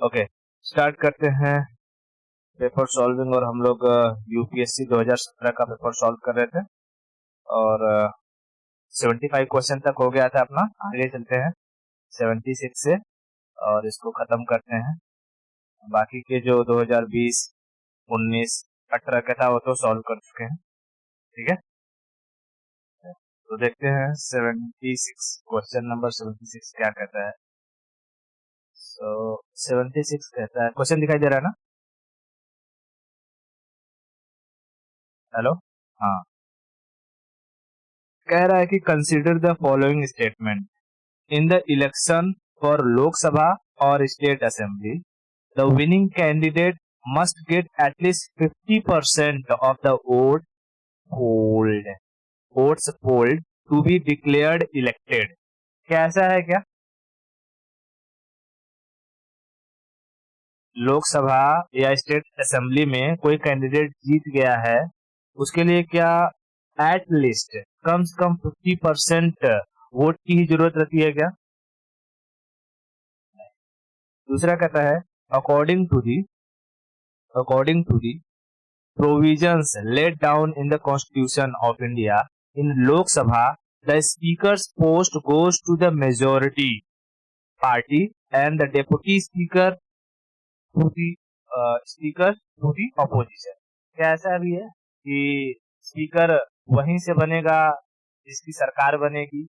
Okay, start करते हैं paper solving. और हम लोग यूपीएससी 2017 का पेपर सॉल्व कर रहे थे और 75 क्वेश्चन तक हो गया था अपना। आगे चलते हैं 76 से और इसको खत्म करते हैं। बाकी के जो 2020, 19, 18 का था वो तो सॉल्व कर चुके हैं। ठीक है, तो देखते हैं 76 क्वेश्चन नंबर 76 क्या कहता है। 76 कहता है, क्वेश्चन दिखाई दे रहा है ना? हेलो, हाँ। कह रहा है कि consider the following statement in the election for Lok Sabha और state assembly the winning candidate must get at least 50% of the votes polled to be declared elected. क्या ऐसा है क्या? लोकसभा या स्टेट असेंबली में कोई कैंडिडेट जीत गया है, उसके लिए क्या एट लीस्ट कम से कम 50% वोट की ही जरूरत रहती है क्या? दूसरा कहता है according to the provisions laid down in the Constitution of India, in Lok Sabha, the Speaker's post goes to the majority party and the Deputy Speaker to the opposition. क्या ऐसा भी है कि स्पीकर वहीं से बनेगा जिसकी सरकार बनेगी?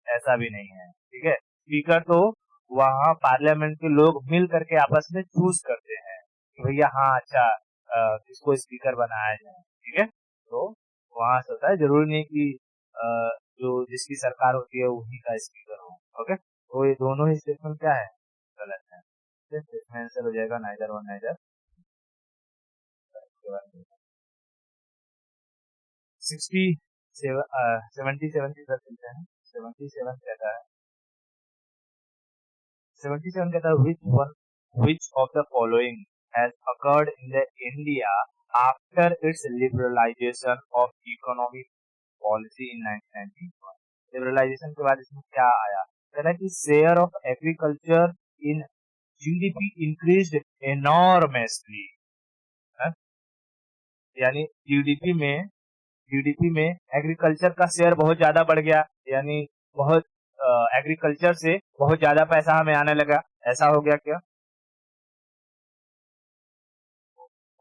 ऐसा भी नहीं है। ठीक है, स्पीकर तो वहाँ पार्लियामेंट के लोग मिल करके आपस में चूज करते हैं कि भैया हाँ अच्छा किसको स्पीकर बनाया जाए। ठीक है, तो वहां से होता है, जरूरी नहीं कि जो जिसकी सरकार होती है वही का स्पीकर हो। ओके, तो ये दोनों ही स्टेटमेंट क्या है? गलत है। इसमें आंसर हो जाएगा नाइदर वन नाइदर। 77 की तरफ चलते हैं। 77 कहता है 77 कहता है which of the following has occurred in the India after its liberalization of economic policy in 1991। Liberalisation के बाद इसमें क्या आया? कहता है कि share of agriculture in GDP increased enormously. यानी जीडीपी में एग्रीकल्चर का शेयर बहुत ज्यादा बढ़ गया, यानी बहुत एग्रीकल्चर से बहुत ज्यादा पैसा हमें आने लगा। ऐसा हो गया क्या?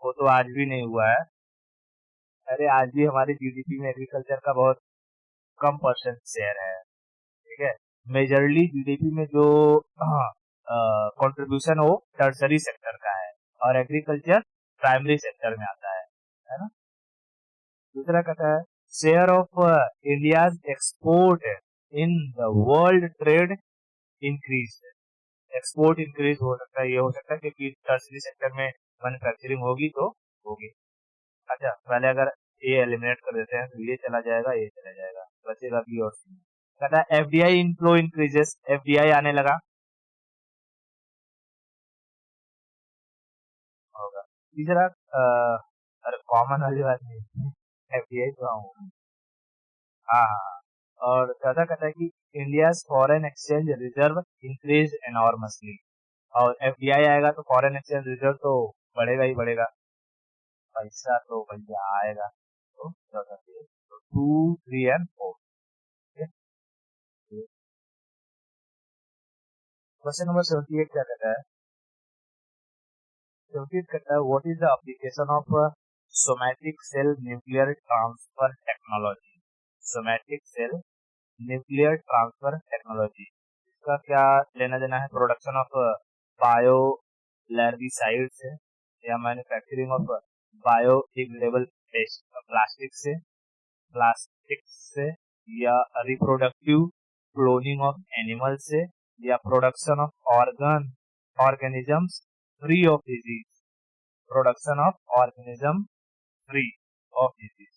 वो तो आज भी नहीं हुआ है। अरे आज भी हमारी जीडीपी में एग्रीकल्चर का बहुत कम परसेंट शेयर है। ठीक है, मेजरली जीडीपी में जो कंट्रीब्यूशन वो टर्सरी सेक्टर का है और एग्रीकल्चर प्राइमरी सेक्टर में आता है ना? दूसरा कहता है share of India's export in the world trade increase. Export increase हो सकता है, ये हो सकता है क्योंकि टर्सरी सेक्टर में मैन्युफैक्चरिंग होगी तो होगी। अच्छा, पहले अगर ये एलिमिनेट कर देते हैं तो ये चला जाएगा, ये चला जाएगा, बचेगा बी और सी। कहता है एफडीआई इनफ्लो इंक्रीजेस, एफडीआई आने लगा होगा। तीसरा अरे कॉमन वाली बात नहीं, एफडीआई तो हाँ हाँ हाँ। और चौथा कहता है कि India foreign exchange reserve increase enormously. और एफडीआई आएगा तो फॉरेन एक्सचेंज रिजर्व तो बढ़ेगा ही बढ़ेगा, पैसा तो भैया आएगा। तो चौथा तो 2, 3 एंड 4। क्वेश्चन नंबर 78 क्या कहता है? 78 कहता है what is the application of somatic cell nuclear transfer technology. Somatic cell nuclear transfer technology, इसका क्या लेना देना है? प्रोडक्शन ऑफ बायो लैर्गिसाइड्स है, या मैन्युफैक्चरिंग ऑफ बायोडिग्रेडेबल प्लास्टिक से, या रिप्रोडक्टिव क्लोनिंग ऑफ एनिमल से, या production of organisms free of disease. Production of organism free of disease.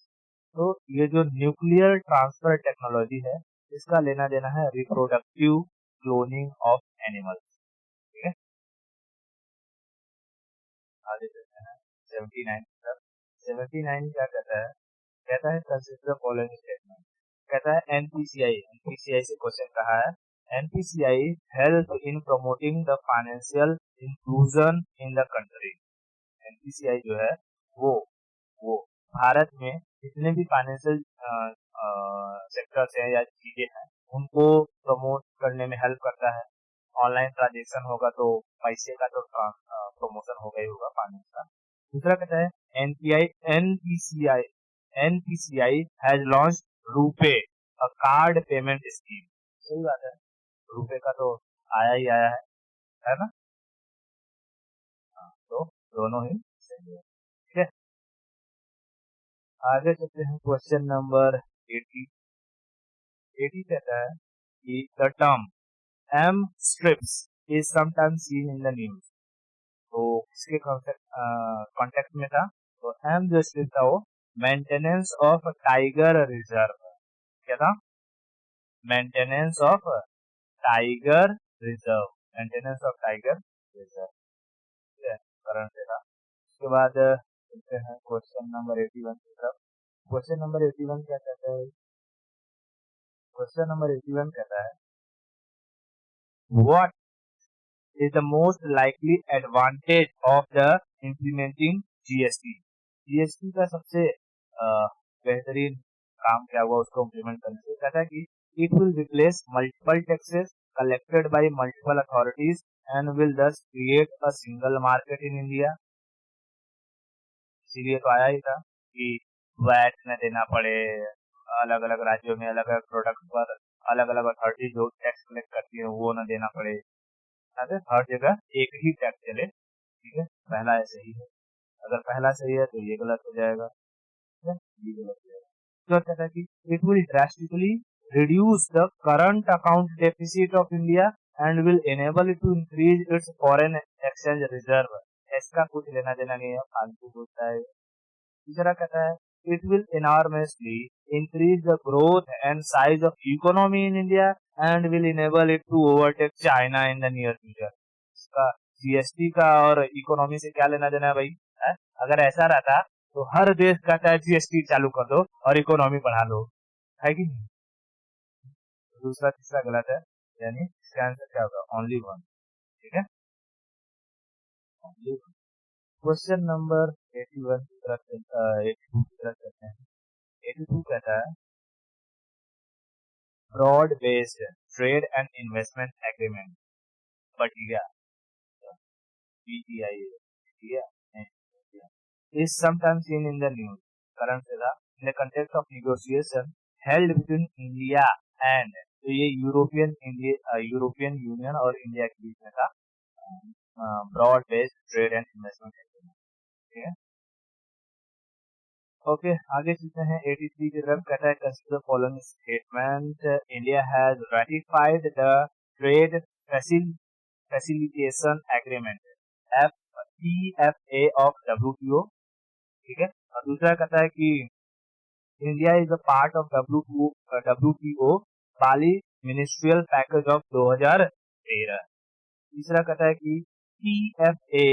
तो ये जो न्यूक्लियर ट्रांसफर टेक्नोलॉजी है, इसका लेना देना है रिप्रोडक्टिव क्लोनिंग ऑफ एनिमल्स। ठीक है, आगे चलते हैं 79 तक। 79 क्या कहता है? कहता है कंसिडर द फॉलोइंग स्टेटमेंट। कहता है एनपीसीआई से क्वेश्चन कहा है, NPCI help in promoting the financial inclusion in the country. NPCI जो है वो भारत में जितने भी फाइनेंशियल सेक्टर्स हैं या चीजें हैं उनको प्रमोट करने में हेल्प करता है. ऑनलाइन ट्रांजेक्शन होगा तो पैसे का तो प्रमोशन होगा ही होगा फाइनेंस का. दूसरा कहता है NPCI has launch RuPay a card payment scheme. सही बात है, रुपए का तो आया ही आया है ना. हाँ, तो दोनों ही सही है. ठीक है, आगे चलते हैं. Question number 80. 80 कहता है कि the term M strips is sometimes seen in the news. तो किसके कॉन्टेक्ट में था? तो एम जो स्ट्रिप था वो मेंटेनेंस ऑफ टाइगर रिजर्व. क्या था? Maintenance of tiger reserve. Maintenance of tiger reserve. ठीक है, करंट से था. उसके बाद चलते हैं क्वेश्चन नंबर 81 की तरफ. क्वेश्चन नंबर 81 क्या कहता है? क्वेश्चन नंबर 81 कहता है what is the most likely advantage of the implementing GST. GST का सबसे बेहतरीन काम क्या हुआ उसको इम्प्लीमेंट करने से? कहता है कि it will replace multiple taxes collected by multiple authorities and will thus create a single market in India. इसीलिए तो आया ही था कि वैट न देना पड़े, अलग अलग राज्यों में अलग अलग प्रोडक्ट पर अलग अलग अथॉरिटी जो टैक्स कलेक्ट करती है वो न देना पड़े. हर जगह एक ही टैक्स चले. ठीक है, पहला ऐसे ही है. अगर पहला सही है तो ये गलत हो जाएगा. ठीक है, ये गलत हो जाएगा. तो कहता है कि it will drastically reduce the current account deficit of India and will enable it to increase its foreign exchange reserve. इसका कुछ लेना देना नहीं है, फालतू होता है. तीसरा कहता है it will enormously increase the growth and size of economy in India and will enable it to overtake China in the near future. इसका जीएसटी का और इकोनॉमी से क्या लेना देना है भाई? है? अगर ऐसा रहता तो हर देश कहता है जीएसटी चालू कर दो और इकोनॉमी बढ़ा लो, है कि नहीं? दूसरा तीसरा गलत है, यानी इसका आंसर क्या होगा? Only one. ठीक है, ओनली वन. क्वेश्चन नंबर 81 की तरफ 82 की तरफ चलते हैं. 82 कहता है broad based trade and investment agreement बढ़िया BTI is sometimes seen in the news. Current से था in the context of negotiation held between India and तो ये यूरोपियन यूनियन और इंडिया के बीच में था broad based trade and investment agreement. ठीक है, ओके, आगे चलते हैं. 83 की तरफ कहता है consider following statement. India has ratified the trade facilitation agreement FTFA of WTO. ठीक है, और दूसरा कहता है कि India is a part of WTO Bali ministerial package of 2013. तीसरा कहता है कि TFA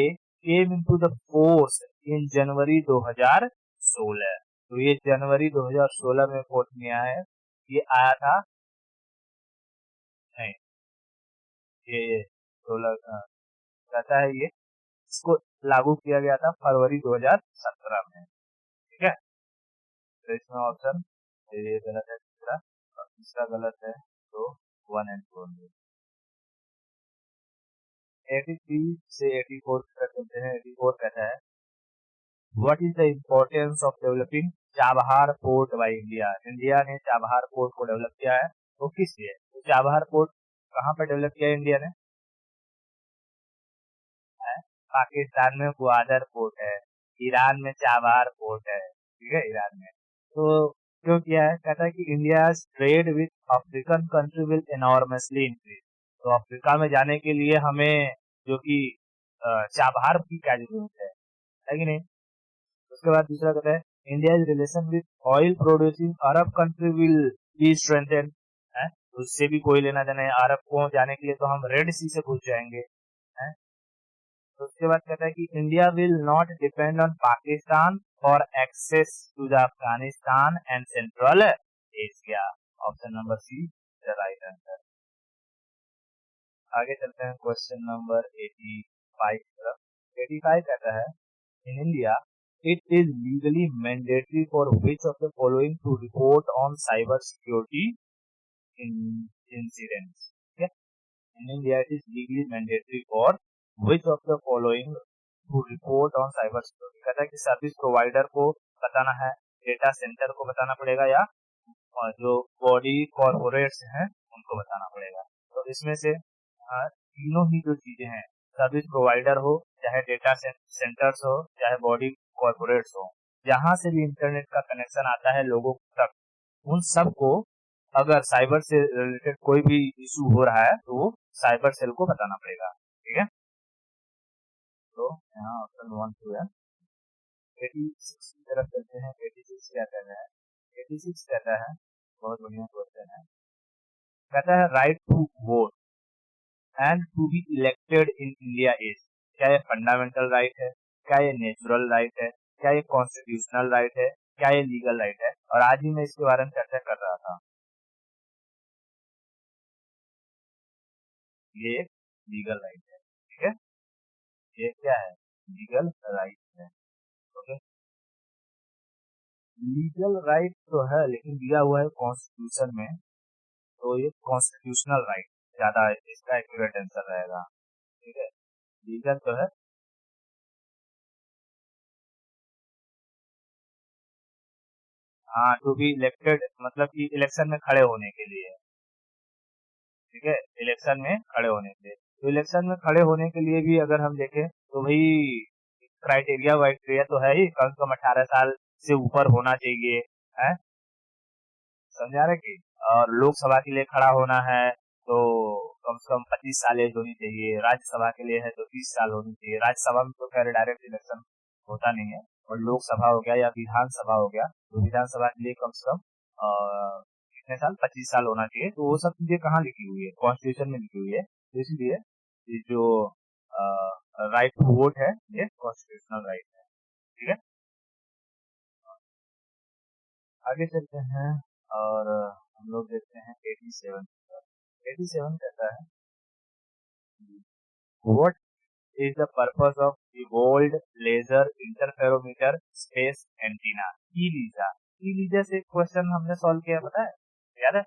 came into the force in जनवरी 2016. तो ये जनवरी 2016 में फोर्स में आया है. ये आया था नहीं, ये 16 कहता है ये इसको लागू किया गया था फरवरी 2017 में. ठीक है, तो इसमें ऑप्शन ये गलत है तीसरा, और तीसरा गलत है तो 1 and 2. 83 से 84 तक चलते हैं. 84 कहता है what is the importance of developing Chabahar port by India. India ने चाबहार पोर्ट को डेवलप किया है तो किस लिए? तो चाबहार पोर्ट कहाँ पर डेवलप किया है इंडिया ने? पाकिस्तान में ग्वादर पोर्ट है, ईरान में चाबहार पोर्ट है. ठीक है, ईरान में. तो क्यों किया है? कहता है कि India trade with African country will enormously increase. तो अफ्रीका में जाने के लिए हमें जो कि चाबहार की क्या जरूरत है कि नहीं? उसके बाद दूसरा कहता है India relation with oil producing Arab country will be strengthen. उससे भी कोई लेना देना है. अरब को जाने के लिए तो हम रेड सी से घुस जाएंगे. है? तो उसके बाद कहता है कि India will not depend on Pakistan for access to the Afghanistan and central Asia. Option number C the right answer. आगे चलते हैं क्वेश्चन नंबर 85 की तरफ। 85 कहता है in India it is legally mandatory for which of the following to report on cyber security incidents. In India, it is legally mandatory for which of the following to report on cyber security। कहता है कि service provider को बताना है, data centre को बताना पड़ेगा, या जो बॉडी कॉर्पोरेट्स हैं उनको बताना पड़ेगा। तो इसमें से तीनों ही जो चीजें हैं, सर्विस प्रोवाइडर हो, चाहे डेटा सेंटर्स हो, चाहे बॉडी कॉर्पोरेट्स हो, जहां से भी इंटरनेट का कनेक्शन आता है लोगों तक, उन सबको अगर साइबर से रिलेटेड कोई भी इशू हो रहा है तो वो साइबर सेल को बताना पड़ेगा। ठीक है, तो यहाँ ऑप्शन 1 2 है। 86 की तरफ चलते हैं। 86 क्या कहता है? 86 कहता है, बहुत बढ़िया क्वेश्चन है, कहता है right to vote and to be elected in India is. क्या ये फंडामेंटल राइट है? क्या ये नेचुरल राइट है? क्या ये कॉन्स्टिट्यूशनल राइट है? क्या ये लीगल राइट है? और आज ही मैं इसके बारे में चर्चा कर रहा था। ये एक लीगल राइट है। ठीक है, ये क्या है? लीगल राइट है। ओके, लीगल राइट तो है लेकिन दिया हुआ है कॉन्स्टिट्यूशन में, तो ये कॉन्स्टिट्यूशनल राइट ज्यादा इसका एक्यूरेट आंसर रहेगा। ठीक है, लीगल तो है, हाँ, टू बी इलेक्टेड मतलब कि इलेक्शन में खड़े होने के लिए। ठीक है, इलेक्शन में खड़े होने के लिए, तो इलेक्शन में खड़े होने के लिए भी अगर हम देखें तो भाई क्राइटेरिया वाइटेरिया तो है ही, कम से कम 18 साल से ऊपर होना चाहिए, है, समझा रहे कि, और लोकसभा के लिए खड़ा होना है तो कम से कम 25 साल एज होनी चाहिए, राज्यसभा के लिए है तो 30 साल होनी चाहिए। राज्यसभा में तो खैर डायरेक्ट इलेक्शन होता नहीं है, और लोकसभा हो गया या विधानसभा हो गया, तो विधानसभा के लिए कम से कम कितने साल, 25 साल होना चाहिए। तो वो सब चीजें कहाँ लिखी हुई है? कॉन्स्टिट्यूशन में लिखी हुई है। तो इसलिए ये जो राइट टू वोट है ये कॉन्स्टिट्यूशनल राइट है। ठीक है, आगे चलते हैं और हम लोग देखते हैं 87। 87 कहता है what is the purpose of evolved laser interferometer space antenna eLISA. ELISA से क्वेश्चन हमने सॉल्व किया, पता है, याद है?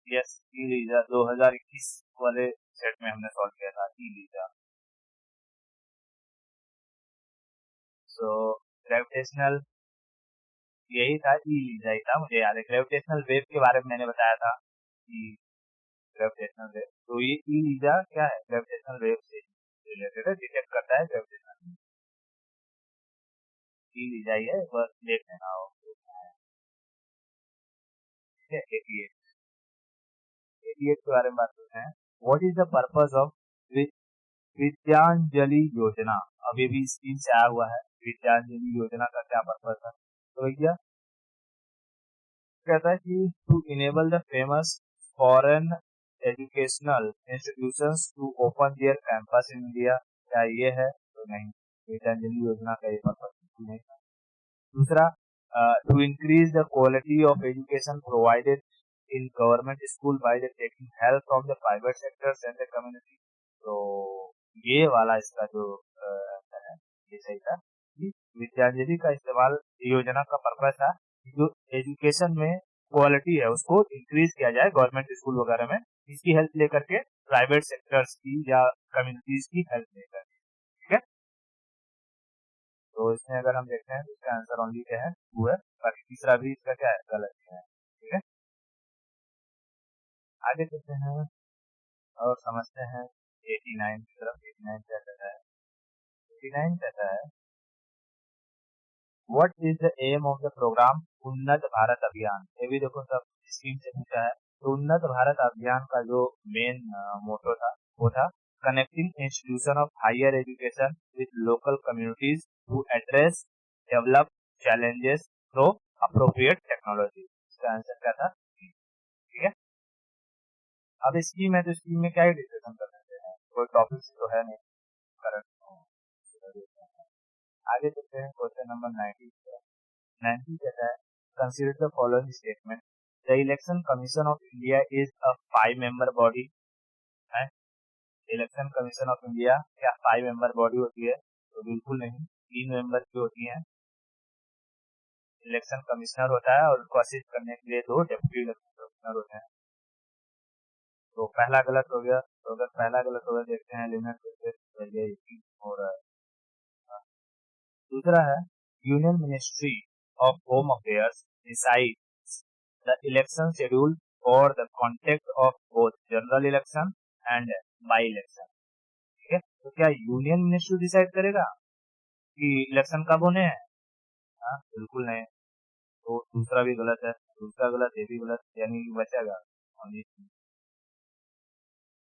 यस, ईलीजा 2021 वाले सेट में हमने सॉल्व किया था ईलीजा। सो ग्रेविटेशनल, यही था, ईलीजा ही था, मुझे याद है। ग्रेविटेशनल वेव के बारे में मैंने बताया था कि ग्रेविटेशनल वेव, तो ये ईलीजा क्या है? ग्रेविटेशनल वेव से रिलेटेड है, डिटेक्ट करता है ग्रेविटेशनल। ईलीजा ही है, बस देख लेना हो। ठीक है, 88। 88 के बारे में बात करते हैं। What is the purpose of Vidyanjali योजना? अभी भी स्क्रीन से आया हुआ है, विद्यांजलि योजना का क्या पर्पस है? तो भैया कहता है कि to enable the famous foreign educational institutions to open their campus in India. क्या ये है? तो नहीं, विद्यांजलि योजना का ये पर्पस नहीं था। दूसरा, to increase the quality of education provided in government school by the taking help from the private sectors and the community. तो ये वाला इसका जो है, ये सही था कि विद्यांजलि का इस्तेमाल, योजना का पर्पस था कि जो एजुकेशन में क्वालिटी है उसको इंक्रीज किया जाए गवर्नमेंट स्कूल वगैरह में, इसकी हेल्प लेकर के, प्राइवेट सेक्टर्स की या कम्युनिटीज की हेल्प लेकर। ठीक है, तो इसमें अगर हम देखते हैं तो इसका आंसर ओनली क्या है? 2 है, बाकी तीसरा भी इसका क्या है? गलत है। ठीक है, आगे चलते हैं और समझते हैं 89 की तरफ। 89 क्या कहता है? 89 कहता है what is the aim of the program Unnat Bharat अभियान। ये भी देखो सब स्क्रीन से पूछा है। तो उन्नत भारत अभियान का जो मेन मोटो था वो था connecting institution of higher education with local communities to address develop challenges through appropriate technology. इसका आंसर क्या था? ठीक है, अब स्कीम है तो स्कीम में क्या ही डिस्कशन कर सकते हैं, कोई टॉपिक तो है नहीं करंट। आगे चलते हैं क्वेश्चन नंबर 90। 90 कहता है consider the following statement the election commission of India is a 5 member body है। इलेक्शन कमीशन ऑफ इंडिया क्या 5 मेंबर बॉडी होती है? तो बिल्कुल नहीं, 3 मेंबर की होती है। इलेक्शन कमिश्नर होता है और उनको असिस्ट करने के लिए 2 डेप्यूटी इलेक्शन कमिश्नर होते हैं। तो पहला गलत हो गया, तो अगर पहला गलत हो गया देखते हैं एलिमेंट हो रहा है। दूसरा है union ministry of home affairs decides the election schedule for the contact of both general election and by election. ठीक है, तो क्या यूनियन मिनिस्ट्री डिसाइड करेगा कि इलेक्शन कब होने हैं? हाँ, बिल्कुल नहीं। तो दूसरा भी गलत है, दूसरा गलत, ये भी गलत, यानी कि बचेगा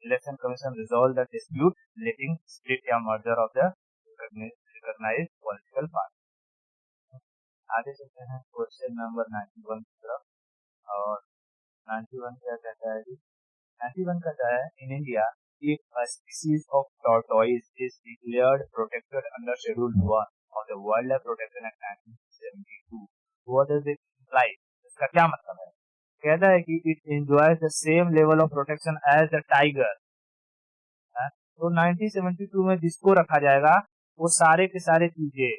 election commission resolve the dispute letting split या merger of the recognised political party. आगे चलते हैं क्वेश्चन नंबर 91 की तरफ। और 91 क्या कहता है जी? 91 कहता है in India if a species of tortoise is declared protected under Schedule 1 of the Wildlife Protection Act 1972, what does it imply? इसका क्या मतलब है? कहता है कि it enjoys the same level of protection as the tiger। तो 1972 में जिसको रखा जाएगा वो सारे के सारे चीजें,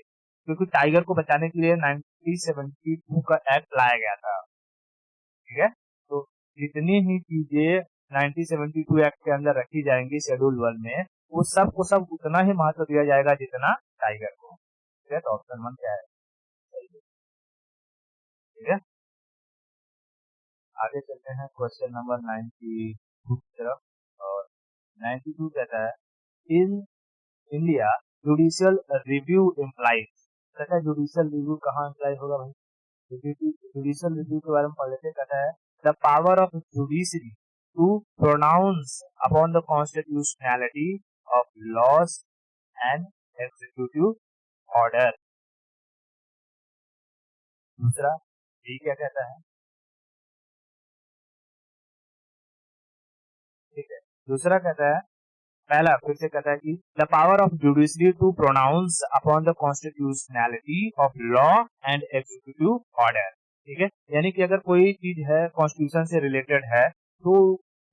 क्योंकि टाइगर को बचाने के लिए 1972 का एक्ट लाया गया था। ठीक है, तो जितनी ही चीजें 1972 एक्ट के अंदर रखी जाएंगी शेड्यूल 1 में, वो सब को सब उतना ही महत्व दिया जाएगा जितना टाइगर को। ठीक है, तो ऑप्शन 1 क्या है? ठीक है, आगे चलते हैं क्वेश्चन नंबर 92 की तरफ। और 92 कहता है in India judicial review implies. कहता है जुडिशियल रिव्यू कहाँ इम्प्लाई होगा भाई? जुडिशियल रिव्यू के बारे में पढ़ लेते। कहता है the power of judiciary to pronounce upon the constitutionality of laws and executive order. दूसरा ये क्या कहता है? ठीक है, दूसरा कहता है, पहला फिर से कहता है कि the power of judiciary to pronounce upon the constitutionality of law and executive order. ठीक है, यानी कि अगर कोई चीज है कॉन्स्टिट्यूशन से रिलेटेड है तो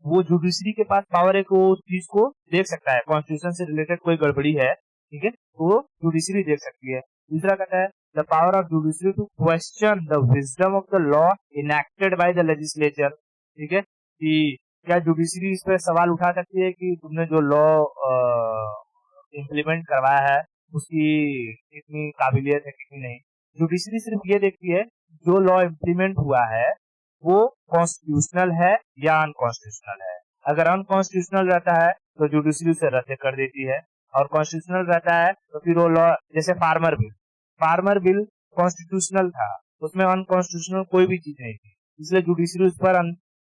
वो जुडिशरी के पास पावर है कि वो चीज को देख सकता है। कॉन्स्टिट्यूशन से रिलेटेड कोई गड़बड़ी है, ठीक है, तो वो जुडिशरी देख सकती है। दूसरा कहता है the power of judiciary to question the wisdom of the law enacted by the legislature. ठीक है, कि क्या जुडिशरी इस पर सवाल उठा सकती है कि तुमने जो लॉ इम्प्लीमेंट करवाया है उसकी कितनी काबिलियत है कितनी नहीं। जुडिशरी सिर्फ ये देखती है जो लॉ इम्प्लीमेंट हुआ है वो कॉन्स्टिट्यूशनल है या अनकॉन्स्टिट्यूशनल है। अगर अनकॉन्स्टिट्यूशनल रहता है तो जुडिशरी उसे रद्द कर देती है, और कॉन्स्टिट्यूशनल रहता है तो फिर वो लॉ, जैसे फार्मर बिल कॉन्स्टिट्यूशनल था, उसमें अनकॉन्स्टिट्यूशनल कोई भी चीज नहीं थी, इसलिए जुडिशरी उस पर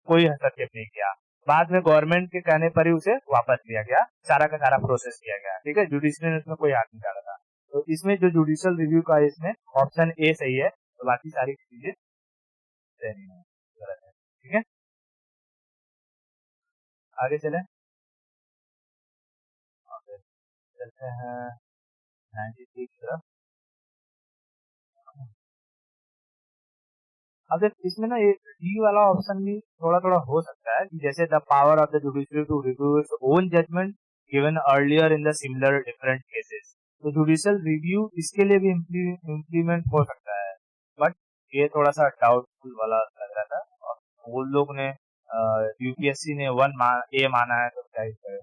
कोई हस्तक्षेप नहीं किया। बाद में गवर्नमेंट के कहने पर ही उसे वापस लिया गया, सारा का सारा प्रोसेस किया गया। ठीक है, जुडिशरी ने उसमें कोई हाथ नहीं डाला था। तो इसमें जो जुडिशियल रिव्यू का इसमें ऑप्शन ए सही है, तो बाकी सारी चीजें सही है, गलत है। ठीक है, आगे चले, आगे चलते हैं 93 की तरफ। अब इसमें ना ये डी वाला ऑप्शन भी थोड़ा थोड़ा हो सकता है कि जैसे the power of the judiciary to review its own judgement given earlier in the similar different cases. तो जुडिशियल रिव्यू इसके लिए भी इम्प्लीमेंट हो सकता है, बट ये थोड़ा सा डाउटफुल वाला लग रहा था। और वो लोग ने यूपीएससी ने ए माना है, तो क्या ही करें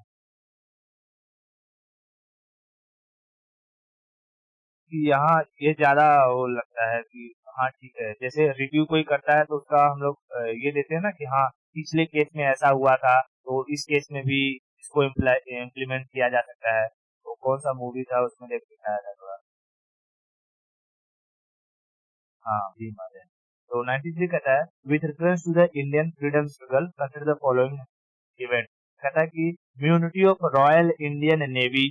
कि यहाँ ये ज्यादा वो लगता है कि हाँ ठीक है, जैसे रिव्यू कोई करता है तो उसका हम लोग ये देते हैं ना कि हाँ पिछले केस में ऐसा हुआ था तो इस केस में भी इसको इम्प्लीमेंट किया जा सकता है। तो कौन सा मूवी था उसमें देख दिखाया था थोड़ा। हाँ, भी मारे। तो 93 कहता है with reference to the Indian freedom struggle consider the following event. कहता है कि mutiny of royal Indian navy.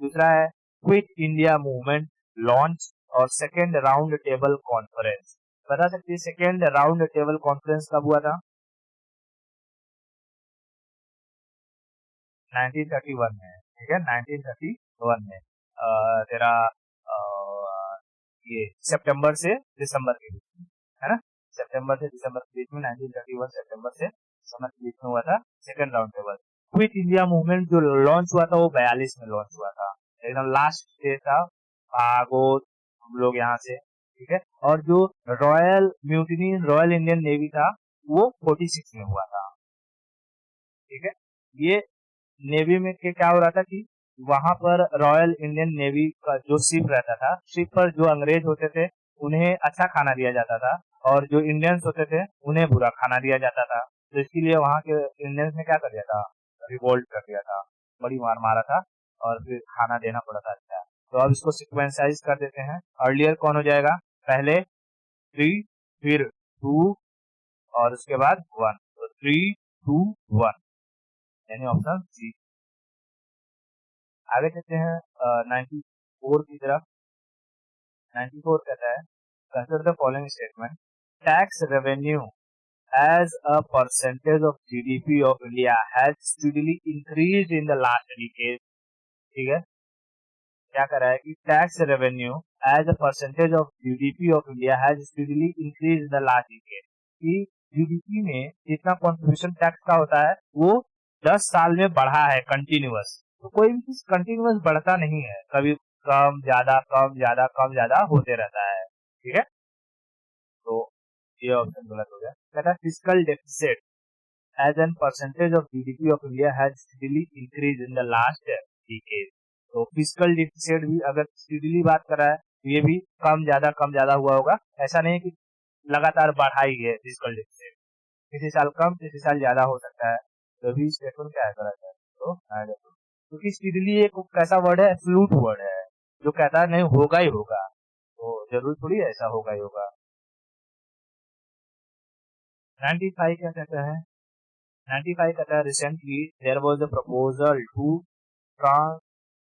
दूसरा है क्विट इंडिया मूवमेंट लॉन्च, और सेकेंड राउंड टेबल कॉन्फ्रेंस। बता सकते हैं सेकेंड राउंड टेबल कॉन्फ्रेंस कब हुआ था? 1931 में। ठीक है, 1931 में तेरा ये सितंबर से दिसंबर के बीच में, है ना, सितंबर से दिसंबर के बीच में, 1931 सितंबर से दिसंबर के बीच में हुआ था second round table. Quit India movement जो लॉन्च हुआ था वो 42 में लॉन्च हुआ था, एकदम लास्ट डे था, भागो हम लोग यहाँ से, ठीक है। और जो royal mutiny royal Indian navy था वो 46 में हुआ था, ठीक है। ये नेवी में क्या हो रहा था कि वहां पर रॉयल इंडियन नेवी का जो शिप रहता था, शिप पर जो अंग्रेज होते थे उन्हें अच्छा खाना दिया जाता था और जो इंडियंस होते थे उन्हें बुरा खाना दिया जाता था। तो इसके लिए वहां के इंडियंस ने क्या कर दिया था, रिवोल्ट कर दिया था, बड़ी मार मारा था और फिर खाना देना पड़ा था। अच्छा, तो अब इसको सिक्वेंसाइज कर देते हैं। अर्लियर कौन हो जाएगा, पहले 3 फिर 2 और उसके बाद 1, तो 3 2 1 यानी ऑप्शन सी। आगे चलते हैं 94 की तरफ। 94 कहता है consider the following statement, tax revenue as a percentage of GDP of India has steadily increased in the last decade। ठीक है, क्या कर रहा है कि tax revenue as a percentage of GDP of India has steadily increased in the last decade, कि GDP में जितना कंट्रीब्यूशन टैक्स का होता है वो 10 साल में बढ़ा है कंटिन्यूअस। तो कोई भी चीज कंटिन्यूअस बढ़ता नहीं है, कभी कम ज्यादा कम ज्यादा कम ज्यादा होते रहता है, ठीक है। तो ये ऑप्शन गलत हो गया। कहता है fiscal deficit as a percentage of GDP of India has steadily increase in the last decade. तो फिस्कल डेफिसिट भी अगर स्टेडीली बात कर रहा है तो ये भी कम ज्यादा हुआ होगा, ऐसा नहीं कि लगातार बढ़ा ही है फिस्कल डेफिसिट, किसी साल कम किसी साल ज्यादा हो सकता है। तो भी स्टेटमेंट क्या है गलत है, तो क्योंकि स्टेडीली एक कैसा वर्ड है, एब्सोल्यूट वर्ड है जो कहता है नहीं होगा ही होगा, तो जरूर थोड़ी ऐसा होगा ही होगा। 95 क्या कहता है, 95 कहता है recently there was a proposal to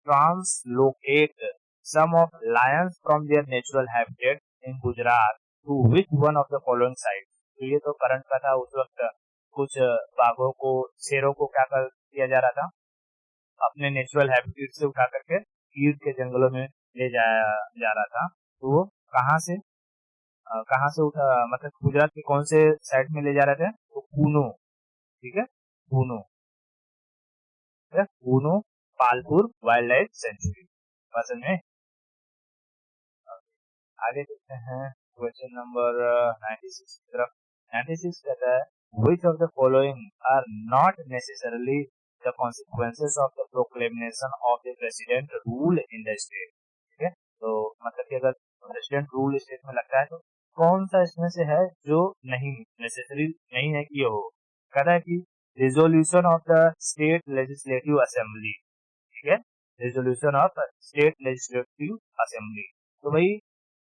translocate some of lions from their natural habitat in Gujarat to which one of the following sites। तो ये तो करंट का था, उस वक्त कुछ बाघों को शेरों को क्या कर दिया जा रहा था, अपने नेचुरल हैबिटेट से उठा करके ईद के जंगलों में ले जाया जा रहा था। तो वो कहाँ से उठा, मतलब गुजरात के कौन से साइड में ले जा रहे थे, तो कूनो, ठीक है, Kuno, Kuno Palpur wild life sanctuary, समझ में। आगे देखते हैं क्वेश्चन नंबर 96 की तरफ। 96 कहता है which of the following are not necessarily the consequences of the proclamation of the president rule in the state। ठीक है, तो मतलब कि अगर प्रेसिडेंट रूल स्टेट में लगता है तो कौन सा इसमें से है जो नहीं नेसेसरी नहीं है कि ये हो। कहता है कि resolution of the state legislative assembly, ठीक है, resolution of state legislative assembly. तो भाई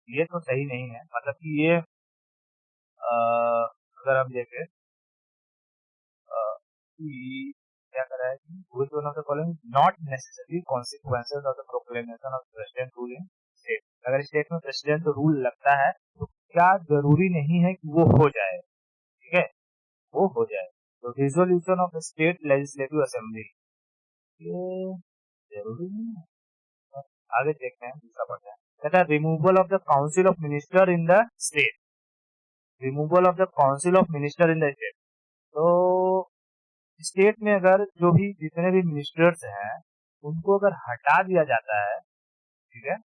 ये तो सही नहीं है, मतलब कि ये अगर हम देखें कि क्या कर रहा है कि which one of the following not necessarily consequences of the proclamation of president rule in state। अगर स्टेट में प्रेसिडेंट रूल लगता है तो क्या जरूरी नहीं है कि वो हो जाए, ठीक है, वो हो जाए। तो resolution of state legislative assembly ये जरूरी नहीं है। आगे देखते हैं दूसरा पढ़ते हैं। कहता है removal of the council of minister in the state, removal of the council of minister in the state. तो स्टेट में अगर जो भी जितने भी मिनिस्टर्स हैं उनको अगर हटा दिया जाता है, ठीक है,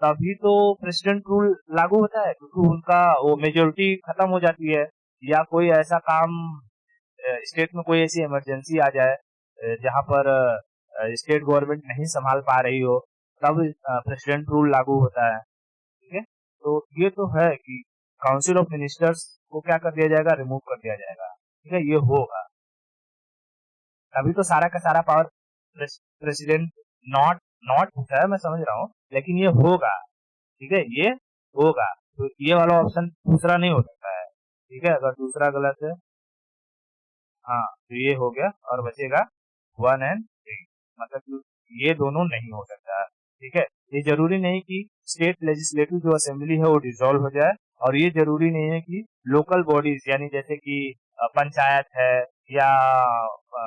तभी तो प्रेसिडेंट रूल लागू होता है, क्योंकि उनका वो मेजोरिटी खत्म हो जाती है, या कोई ऐसा काम स्टेट में कोई ऐसी इमरजेंसी आ जाए जहां पर स्टेट गवर्नमेंट नहीं संभाल पा रही हो, तब प्रेसिडेंट रूल लागू होता है, ठीक है। तो ये तो है कि काउंसिल ऑफ मिनिस्टर्स को क्या कर दिया जाएगा, रिमूव कर दिया जाएगा, ठीक है, ये होगा। अभी तो सारा का सारा पावर प्रेसिडेंट नॉट नॉट पूछा है, मैं समझ रहा हूँ, लेकिन ये होगा, ठीक है, ये होगा। तो ये वाला ऑप्शन दूसरा नहीं हो सकता है, ठीक है, अगर दूसरा गलत है, हाँ, तो ये हो गया और बचेगा 1 एंड 3, मतलब कि ये दोनों नहीं हो सकता, ठीक है। ये जरूरी नहीं कि स्टेट लेजिस्लेटिव जो असेंबली है वो डिसॉल्व हो जाए, और ये जरूरी नहीं है कि लोकल बॉडीज यानी जैसे कि पंचायत है या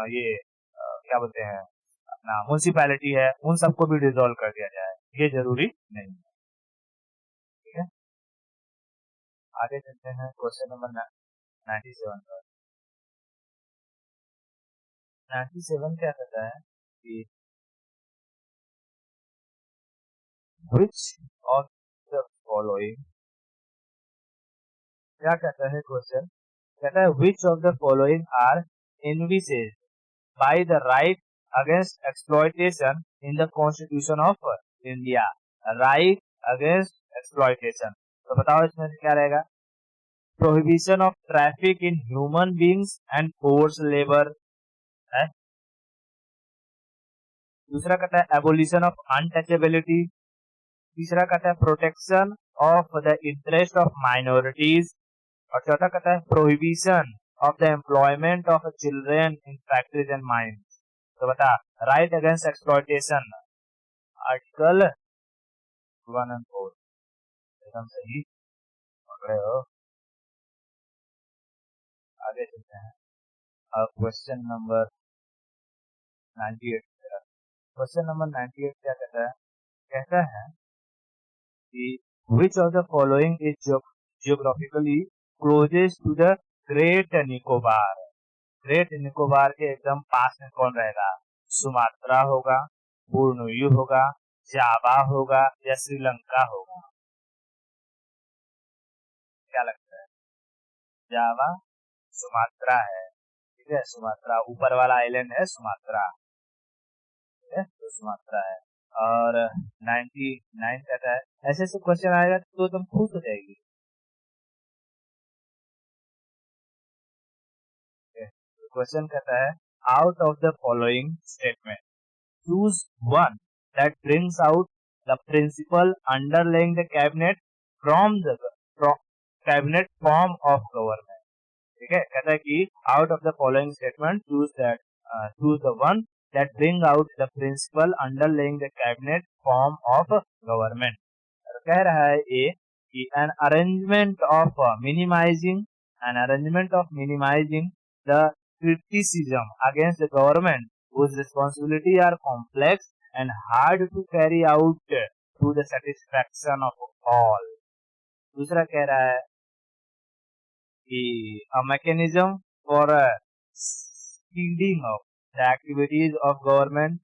ये क्या बोलते हैं अपना म्यूनसिपैलिटी है, उन सबको भी डिसॉल्व कर दिया जाए, ये जरूरी नहीं है, ठीक है। आगे चलते हैं क्वेश्चन नंबर 97 पर। 97 क्या कहता है कि which of the following, क्या कहता है क्वेश्चन, कहता है which of the following are envisaged by the right against exploitation in the Constitution of India। right against exploitation, तो बताओ इसमें से क्या रहेगा। Prohibition of traffic in human beings and force labour है। दूसरा कहता है एबोलिशन ऑफ अनटचेबिलिटी। तीसरा कहता है protection of the interest of minorities. और चौथा कहता है prohibition of the employment of children in factories and mines. तो बता, राइट अगेंस्ट एक्सप्लॉयटेशन, आर्टिकल 1 और 4। एकदम सही पकड़े हो। आगे चलते हैं क्वेश्चन नंबर 98। क्वेश्चन नंबर 98 क्या कहता है, कहता है कि which of the following is geographically closest to the great Nicobar. Great Nicobar के एकदम पास में कौन रहेगा, सुमात्रा होगा, बोर्नियो होगा, जावा होगा या श्रीलंका होगा। क्या लगता है, जावा, सुमात्रा है, ठीक है, सुमात्रा ऊपर वाला आइलैंड है सुमात्रा, ठीक है, तो सुमात्रा है। और 99 कहता है, ऐसे ऐसे क्वेश्चन आएगा तो तुम खुश हो जाएगी। क्वेश्चन कहता है out of the following statement choose one that brings out the principle underlying the cabinet from the cabinet form of government. ठीक है, कहता है कि out of the following statement choose the one that bring out the principle underlying the cabinet form of government। कह रहा है ये कि an arrangement of minimizing the criticism against the government whose responsibility are complex and hard to carry out to the satisfaction of all। दूसरा कह रहा है कि a mechanism for speeding up the activities of government,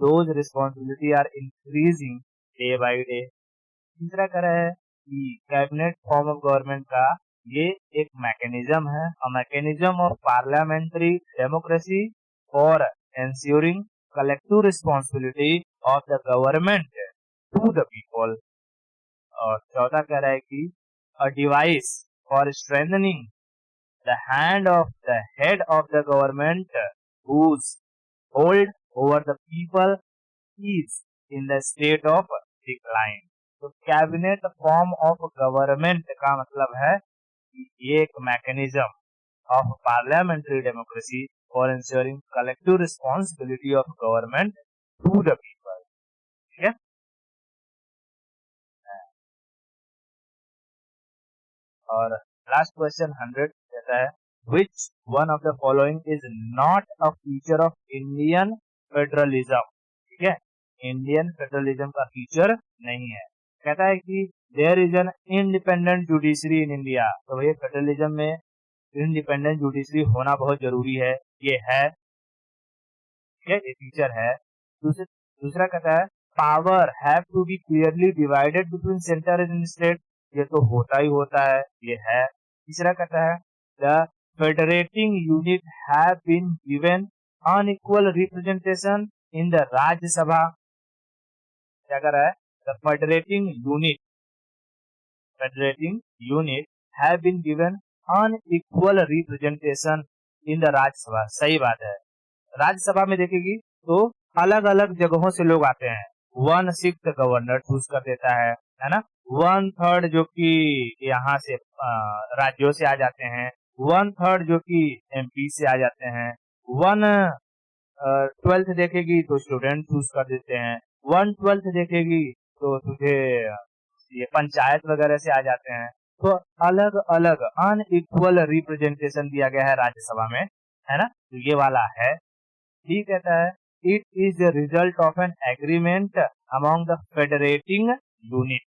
those responsibility are increasing day by day। तीसरा कह रहा है कि कैबिनेट फॉर्म ऑफ गवर्नमेंट का ये एक मैकेनिज्म है, a mechanism of parliamentary democracy for ensuring collective responsibility of the government to the people. और चौथा कह रहा है कि a device for strengthening the hand of the head of the government whose hold over the people is in the state of decline। तो cabinet form of government का मतलब है कि ये एक mechanism of parliamentary democracy for ensuring collective responsibility of government to the people. ठीक है, और लास्ट क्वेश्चन 100 कहता है which one of the following is not a feature of Indian federalism। ठीक है, इंडियन फेडरलिज्म का फीचर नहीं है। कहता है कि there is an independent judiciary in India. तो भैया फेडरलिज्म में इंडिपेंडेंट जुडिशरी होना बहुत जरूरी है, ये है, ठीक है, ये फीचर है। दूसरा कहता है power have to be clearly divided between centre and state. ये तो होता ही होता है, ये है। तीसरा कहता है the federating unit have been given unequal representation in the Rajya Sabha। क्या कर रहा है, the federating unit have been given unequal representation in the Rajya Sabha। सही बात है, राज्यसभा में देखेगी तो अलग अलग जगहों से लोग आते हैं। 1/6 गवर्नर चूज कर देता है ना, 1/3 जो कि यहाँ से राज्यों से आ जाते हैं, 1/3 जो कि एमपी से आ जाते हैं, 1/12 देखेगी तो स्टूडेंट चूज कर देते हैं, 1/12 देखेगी तो तुझे ये पंचायत वगैरह से आ जाते हैं। तो अलग अलग अनइक्वल रिप्रेजेंटेशन दिया गया है राज्यसभा में, है ना, तो ये वाला है। ठीक कहता है it is the result of an agreement among the federating unit.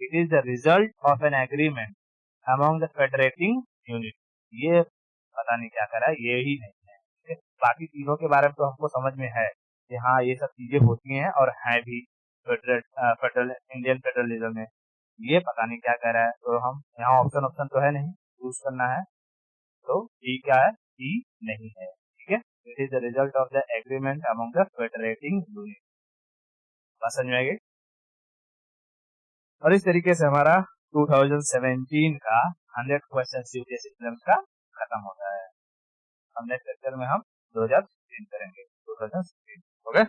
It is the result of an agreement among the federating unit, ये पता नहीं क्या करा है, ये ही नहीं है। ठीक है, बाकी चीजों के बारे में तो हमको समझ में है कि हाँ ये सब चीजें होती हैं और हैं भी फेडरल इंडियन फेडरलिज्म में। ये पता नहीं क्या कह रहा है, तो हम यहाँ ऑप्शन ऑप्शन तो है नहीं, चूज करना है। तो ई क्या है, ई नहीं है। ठीक है, it is the result of the agreement among the federating unit. बात समझ में आएगी। और इस तरीके से हमारा 2017 का 100 क्वेश्चन यूपीएससी एग्जाम्स का खत्म होता है। हम नेक्स्ट लेक्चर में हम 2016 करेंगे, 2016। ओके।